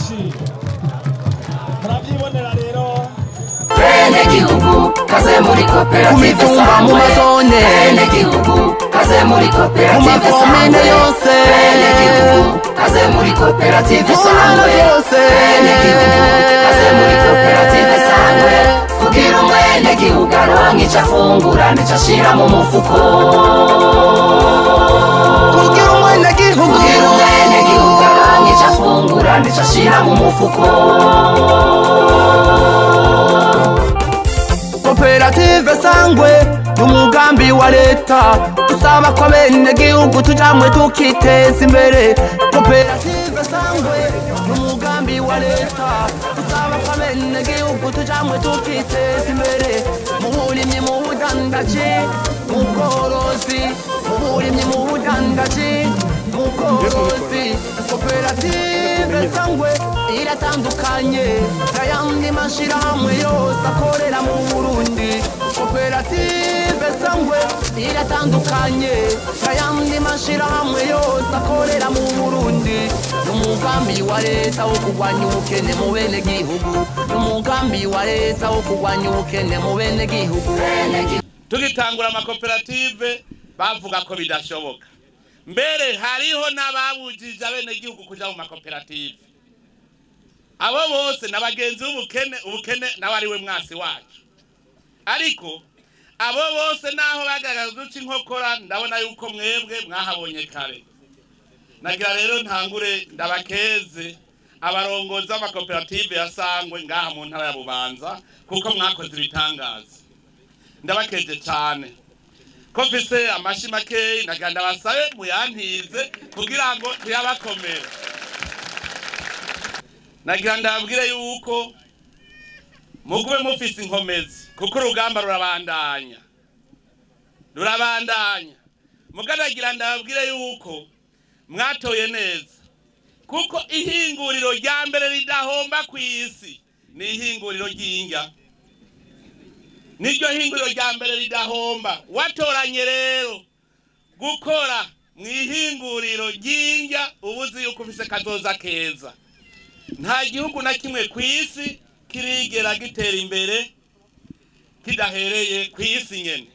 amashi murabyibonera rero bene gihugu kaze muri koperative kumitumba mu mazone bene gihugu kaze muri koperative mu makomine yose bene gihugu kaze muri koperative sangwe yose bene gihugu kaze muri koperative sangwe kugira umwene gihugu aronke ico afungura nico ashira mu mufuko kugira umwene gihugu aronke ico afungura nico ashira mu mufuko. koperative sangwe n'umugambi wa leta usaba ko bene gihugu tujamwe tukiteza imbere. koperative sangwe n'umugambi wa leta usaba ko bene gihugu tujamwe tukiteza imbere mu burimyi mu budandaji mu bworozi mu burimyi mu budandaji mu bworozi. koperative sangwe iratandukanye n'ayandi mashirahamwe yose akorera mu Burundi. koperative sangwe iratandukanye n'ayandi mashirahamwe yose akorera mu Burundi. n'umugambi wa leta wo kurwanya ubukene mu bene gihugu n'umugambi wa leta wo kurwanya ubukene mu bene gihugu. tugitangura amakoperative bavuga ko bidashoboka, mbere hariho n'ababujije abene gihugu kuja mu makoperative. abo bose n'abagenzi ubukene nawe ari we mwasi wacu, ariko abo bose naho bagaragaza uduca inkokora ndabona yuko mwebwe mwahabonye kare. nagira rero ntangure ndabakeze abarongozi b'amakoperative ya Sangwe ngaha mu ntara ya Bubanza kuko mwakoze ibitangaza, ndabakeje cyane ko mfise amashi makeyi. nagira ndabasabe muyantize kugira ngo tuyabakomere. nagira ndababwire yuko mugube mufise inkomezi kuko urugamba rurabandanya. muganagira ndababwire yuko mwatoye neza kuko ihinguriro rya mbere ridahomba ku isi ni ihinguriro ry'injya. niryo hinguriro rya mbere ridahomba. watoranye rero gukora mu ihinguriro ry'injya ubuzi yuko ufise kazoza keza. nta gihugu na kimwe ku isi kirigera gitera imbere kidahereye ku isi nyene.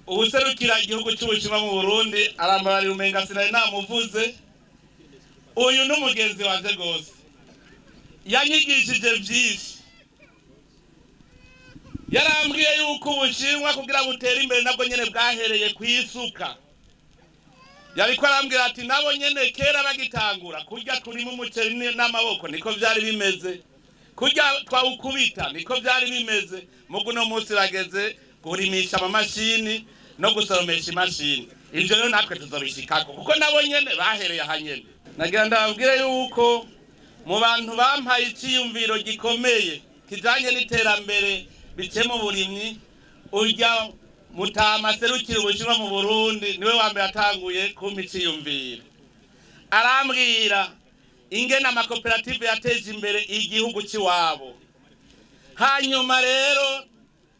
ubuserukira igihugu cy'Ubushinwa mu Burundi arambarira umenga sinari namuvuze. uyu n'umugenzi wanje gose yanyigishije vyinshi. yarambwiye yuko Ubushinwa kugira butere imbere nabwo nyene bwahereye kwisuka. yariko arambwira ati nabo nyene kera bagitangura kurya turimo umuceri n'amaboko niko vyari bimeze, kurya twawukubita niko vyari bimeze. mugu no munsi rageze kurimisha amamashini no gusoromesha imashini. ivyo rero natwe tuzobishikako kuko nabo nyene bahereye ahanyene. nagira ndababwire yuko mu bantu bampaye iciyumviro gikomeye kijanye n'iterambere bice mu burimyi, urya Mutama serukira Ubushinwa mu Burundi niwe wa mbere atanguye kumpa iciyumviro. arambwira ingene amakoperative yateje imbere igihugu ciwabo. hanyuma rero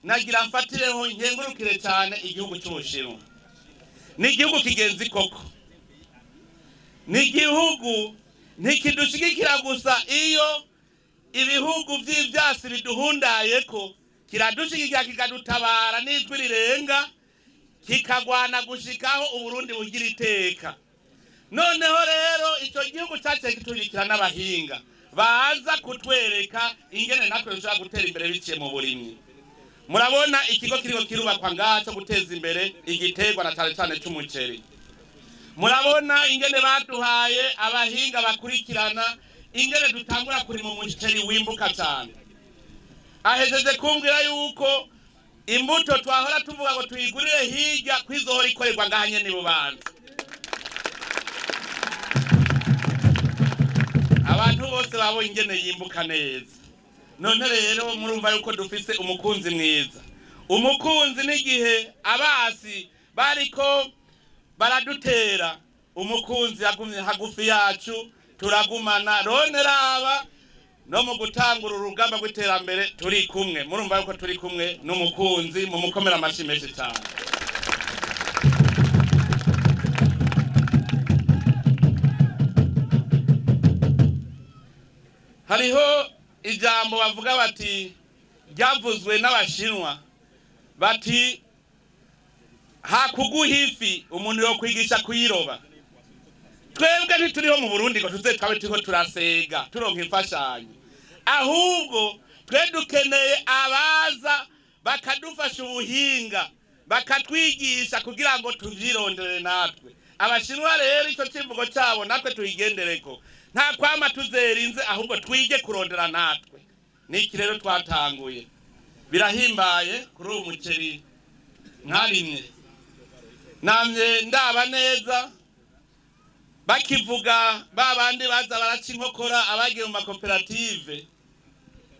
nagira mfatireho nkengurukire cyane igihugu cy'Ubushinwa. ni igihugu kigenzi koko, ni igihugu ntikidushigikira gusa iyo ibihugu vy'ivyasi biduhundaye ko, kiradushigikira kikadutabara n'ijwi rirenga kikagwana gushikaho Uburundi bugira iteka. noneho rero ico gihugu cyaciye kiturikira n'abahinga baza kutwereka ingene natwe dushobora gutera imbere biciye mu burimyi. murabona ikigo kiriko kirubakwa ngaha cyo guteza imbere igiterwa na cyane cyane c'umuceri. murabona ingene baduhaye abahinga bakurikirana ingene dutangura kurima umuceri wimbuka cyane. ahejeje kumbwira yuko imbuto twahora tuvuga ngo tuyigurire hirya kwizohora ikorerwa ngaha nyene Bubanza. abantu bose babonye ingene yimbuka neza. none rero murumva yuko dufise umukunzi mwiza. umukunzi n'igihe abasi bariko baradutera, umukunzi yagumye hagufi yacu turagumana. none raba no mu gutangura urugamba rw'iterambere turi kumwe. murumva yuko turi kumwe n'umukunzi, mu mukomera amashi menshi cyane. hariho ijambo bavuga bati ryavuzwe n'abashinwa bati hakuguha ifi umuntu yo kwigisha kuyiroba. Twebwe ntituriho mu Burundi ngo tuze twabe turiko turasega turonka imfashanyo, ahubwo twe dukeneye abaza bakadufasha ubuhinga bakatwigisha kugira ngo tuvyirondere natwe. Abashinwa rero ico kivugo cyabo natwe tuyigendereko, nta kwama tuzerinze ahubwo twige kurondera natwe. Niki rero twatanguye birahimbaye kuri uwo muceri mwarimye. Namye ndaba neza bakivuga babandi baza baraca inkokora abagiye mu makoperative,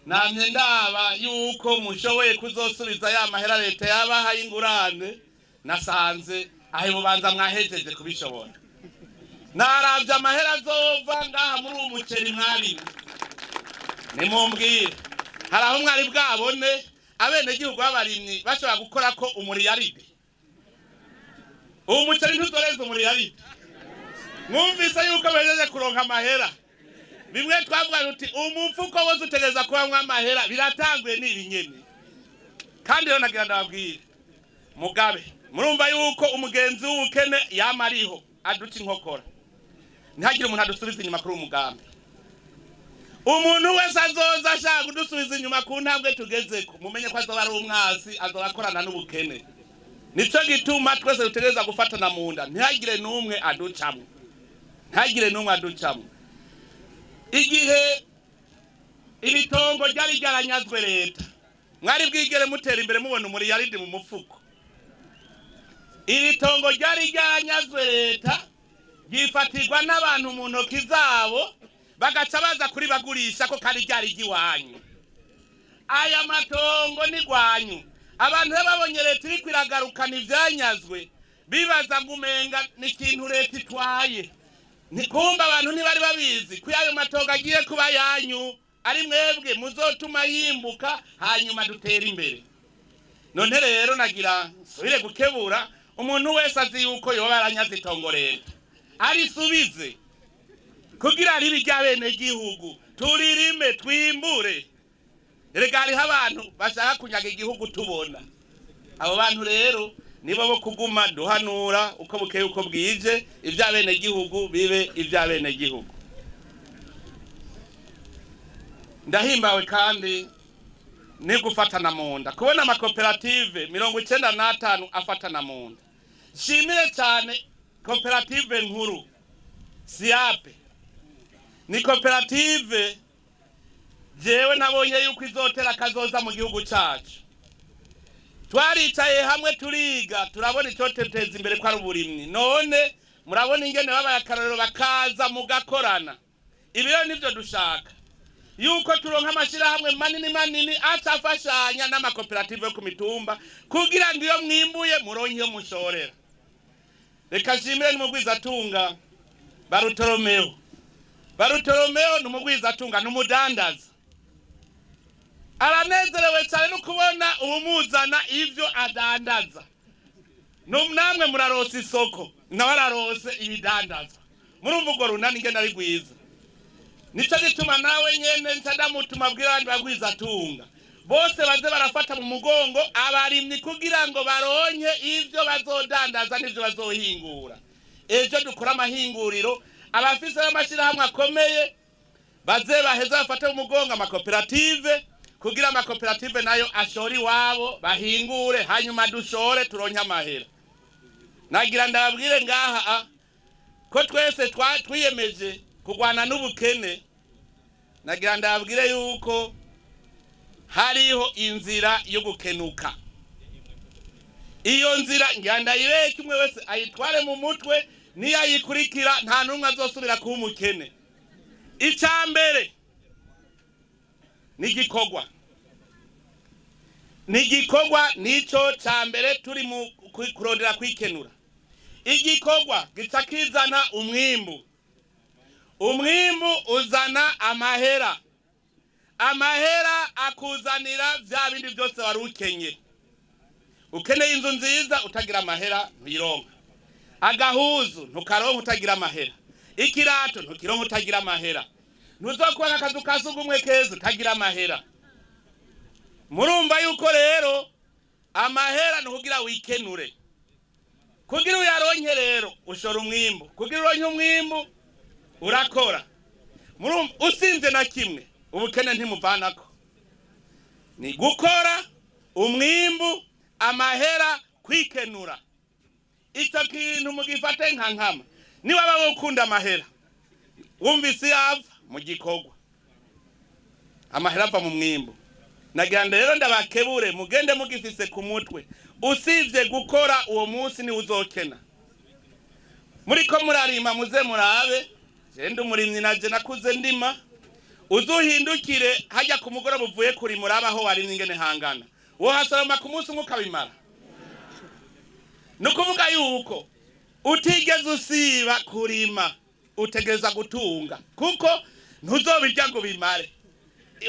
namye ndaba yuko mushoboye kuzosubiza ya mahera leta yabahaye ingurane. Nasanze aho bubanza mwahejeje kubishobora. Naravye amahera azova ngaha muri uwo muceri mwarimye. Nimumbwire hari aho mwari bwabone abene gihugu babarimyi bashobora gukora ko umuriyaride? Uwo muceri ntuzoreze umuriyaride. Mwumvise yuko bejeje kuronka amahera. Bimwe twavuga uti umupfuko wose utegeza kubamwa amahera biratanguye n'ibinyene. Kandi rero nagira ndababwire Mugabe, murumva yuko umugenzi w'ubukene yamariho aduca inkokora. Ntihagire umuntu adusubiza inyuma kuri umugambi. Umuntu wese azoza ashaka kudusubiza inyuma ku ntambwe tugezeko, mumenye ko azoba ari umwasi, azobakorana n'ubukene. Nico gituma twese dutegereza gufatana mu nda, ntihagire n'umwe aducamo. Ntihagire n'umwe aducamo. Igihe ibitongo ryari ryaranyazwe leta, mwari bwigere mutera imbere mubona umuriyaridi mu mufuko. Ibitongo ryari ryaranyazwe leta gifatirwa n'abantu mu ntoki zabo bagaca baza kuri bagurisha ko kari ryari giwanyu. Aya matongo ni gwanyu. Abantu babonye leta iri kwiragarukana ivyanyazwe bibaza ngumenga ni ikintu leta itwaye. Nikumba abantu ntibari babizi ko ayo matongo agiye kuba yanyu, ari mwebwe muzotuma yimbuka hanyuma dutera imbere. None rero nagira subire gukebura umuntu wese azi yuko yoba aranyaze itongo leta arisubize kugira ribi ry'abene gihugu turirime twimbure. Erega hariho abantu bashaka kunyaga igihugu tubona. Abo bantu rero nibo bo kuguma duhanura uko bukeye uko bwije ivy'abene gihugu bibe ivy'abene gihugu. Ndahimbawe kandi ni gufatana mu nda kubona amakoperative 95 afatana mu nda. Shimire cyane koperative nkuru Siape. Ni koperative jewe nabonye yuko izotera kazoza mu gihugu cyacu. Twaricaye hamwe turiga turabona icyo teteza imbere kwa ruburimni. None murabona ingene baba yakarorero bakaza mugakorana. Ibyo nivyo dushaka. Yuko turonka amashira hamwe manini atafashanya n'amakoperative yo ku mitumba kugira ngo iyo mwimbuye muronke iyo mushorera. Reka shimire n'umugwiza tunga Barutolomeo. Barutolomeo n'umugwiza atunga n'umudandaza. Aranezerewe cyane no kubona umumuzana ivyo adandaza. Namwe murarose isoko, nawe ararose ibidandaza. Murumva ubwo runani ngenda ari gwiza. Nico gituma nawe nyene ntadamutuma bwira abandi bagwiza atunga. Bose baze barafata mu mugongo abarimyi kugira ngo baronke ivyo bazodandaza n'ivyo bazohingura. Ejo dukora amahinguriro abafise amashira hamwe akomeye baze baheza bafate mu mugongo amakoperative kugira amakoperative nayo ashori wabo bahingure hanyuma dushore turonke amahera. Nagira ndababwire ngaha ko twese twiyemeje kugwana n'ubukene. Nagira ndababwire yuko hariho inzira yo gukenuka. Iyo nzira nganda yibeke umwe wese ayitware mu mutwe niyayikurikira nta numwe azosubira kuba umukene. Icambere nigikogwa. Nigikogwa nico cambere turi mu kurondera kwikenura. Igikogwa gitakizana umwimbu. Umwimbu uzana amahera. Amahera akuzanira vya bindi byose warukenye. Ukeneye inzu nziza utagira amahera ntironka. Agahuzu ntukaronka utagira amahera. Ikirato ntukironka utagira amahera. ntuzokubaka akazu ka sugumwe keza utagira amahera. Murumva yuko rero amahera nukugira wikenure, kugira uyaronke rero ushora umwimbu, kugira uronke umwimbu urakora. Murumva usinze na kimwe ubukene ntimuvanako, ni gukora umwimbu amahera kwikenura. Icyo kintu mugifate nka nkama. Niba baba ukunda amahera wumvise yava mu gikorwa, amahera ava mu mwimbu. Nagira rero ndabakebure mugende mugifise ku mutwe, usivye gukora uwo munsi ni uzokena. Muriko murarima muze murabe, genda umurimyi naje nakuze ndima, uzuhindukire hajya ku mugoroba uvuye kuri muraba aho warimye ingene hangana, wo hasoroma ku munsi mukabimara. Nukuvuga yuko utigeze usiba kurima utegeza gutunga, kuko ntuzobirya ngo bimare.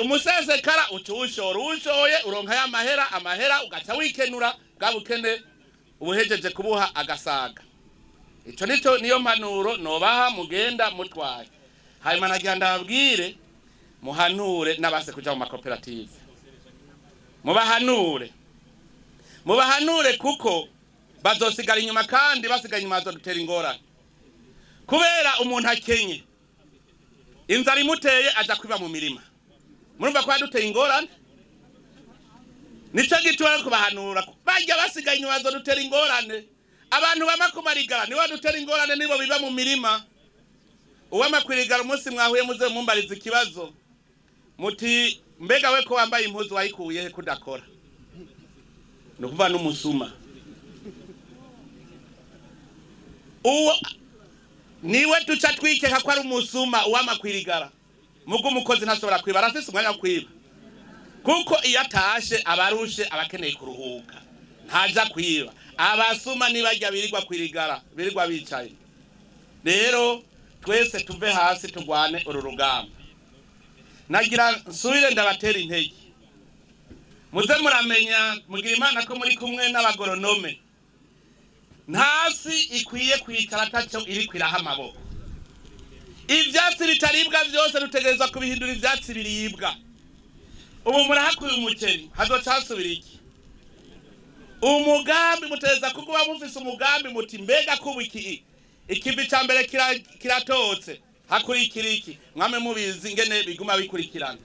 Umusesekara ucushora, ushoye uronka ya amahera ugaca wikenura, bwa bukene ubuhejeje kubuha agasaga. Ico niyo mpanuro nobaha mugenda mutwaye. Hanyuma nagira ndababwire muhanure nabase kuja mu makoperative. Mubahanure kuko bazosigara inyuma, kandi basigaye inyuma bazodutera ingorane. Kubera umuntu akenye, inzara imuteye aja kwiba mu mirima. Murumva ko aduteye ingorane? Nico gituma kubahanura bajya basigaye inyuma bazodutera ingorane. Abantu bamakumarigara ni wadutera ingorane nibo biba mu mirima. Uwamakwirigara umunsi mwahuye muze mumbariza ikibazo muti mbega we ko wambaye impuzu wayikuye he kudakora? Nukuva n'umusuma. Uwo niwe tuca twikeka ko ari umusuma uwamakwirigara. Mugo umukozi ntashobora kwiba, arafise umwanya wo kwiba. Kuko iyo atashe abarushe abakeneye kuruhuka, ntaja kwiba. Abasuma nibajya birirwa kwirigara, birirwa bicaye. Rero twese tuve hasi tugwane uru rugamba. Nagira nsubire ndabatera intege. Muze muramenya mugira Imana ko muri kumwe n'abagoronome. Ntasi ikwiye kwicara taco iri kwiraha amaboko. Ivyatsi bitaribwa byose dutegerezwa kubihindura ivyatsi biribwa. Ubu murahakuye umuceri hazocasubira iki? Umugambi mutegereza kuguba mufise umugambi muti mbega kubiki ikivi ca mbere kiratotse hakurikira iki? Mwame mubizi ingene biguma bikurikirana.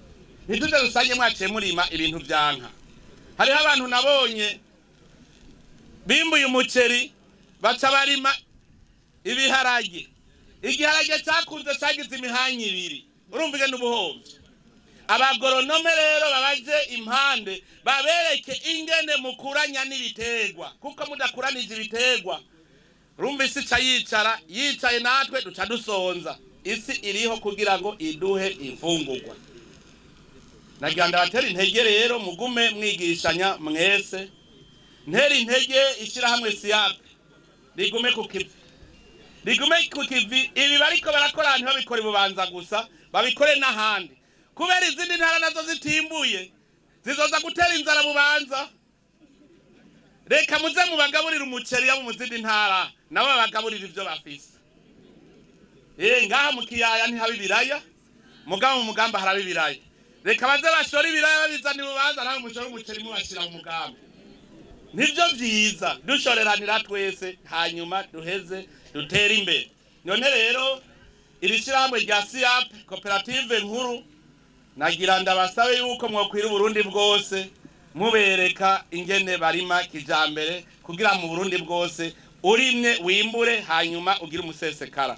Ntituze rusange mwaciye murima ibintu vyanka. Hariho abantu nabonye bimbuye umuceri baca barima ibiharage. Igiharage cyakunze cyagize imihanya ibiri. Urumva ingene ubuhovye. Abagoronome rero babaje impande babereke ingene mukuranya n'ibiterwa, kuko mudakuranije ibiterwa urumva isi ca yicaye natwe duca dusonza. Isi iriho kugira ngo iduhe imfungurwa. Nagira ndabatera intege rero mugume mwigishanya mwese. Ntera intege ishirahamwe SIAP rigume ku kivi. Ibi bariko barakora ahantu babikora Bubanza gusa, babikore n'ahandi. Kubera izindi ntara nazo zitimbuye zizoza gutera inzara Bubanza. Reka muze mubagaburira umuceri mu zindi ntara, nabo babagaburira ivyo bafise. Ngaha mu kiyaya ntihaba ibiraya, mugabo mu mugamba haraba ibiraya. Reka baze bashora ibiraya babizana Bubanza, nawe mushora umuceri mubashira mu mugamba. Nivyo vyiza dushoreranira twese, hanyuma duheze dutera imbere. None rero irishirahamwe rya SIAP koperative nkuru, nagira ndabasabe yuko mwokwira Burundi bwose mubereka ingene barima kijambere, kugira mu Burundi bwose urimwe wimbure hanyuma ugira umusesekara.